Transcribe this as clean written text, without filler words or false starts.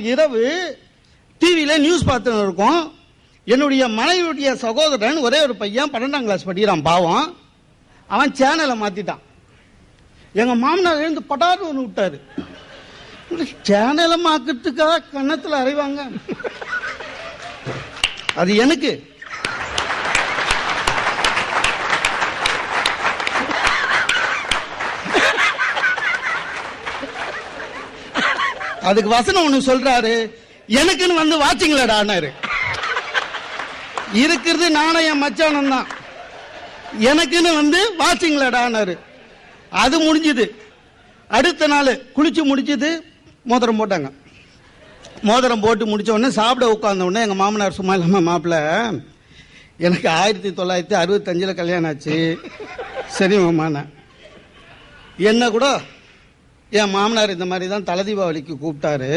இரவு டிவியில நியூஸ் பார்த்து இருக்கோம். என்னுடைய மனைவியுடைய சகோதரன் ஒரே ஒரு பையன் 12ஆம் கிளாஸ் படிக்கிறான். பாவம், அவன் சேனலை மாத்திட்டான். எங்க மாமனார் எழுந்து பட்டாரு ஒன்று விட்டாரு. சேனலை மாக்கிறதுக்காக கன்னத்தில் அறைவாங்க. அது எனக்கு அதுக்கு வசனம் ஒண்ணு சொல்றாரு, எனக்குன்னு வந்து வாட்சிங்களடானாரு. இருக்கிறது நானும் என் மச்சானம் தான், எனக்குன்னு வந்து வாட்சிங்களடானாரு. அது முடிஞ்சது. அடுத்த நாள் குளிச்சு முடிச்சது, மோதிரம் போட்டாங்க. மோதிரம் போட்டு முடிச்ச உடனே சாப்பிட உட்கார்ந்த உடனே எங்க மாமனார் சும்மா இல்லாம, மாப்பிள்ள எனக்கு 1965 கல்யாணம் ஆச்சு. சரி மாமான, என்ன கூட என் மாமனார் இந்த மாதிரி தான் தலை தீபாவளிக்கு கூப்பிட்டாரு.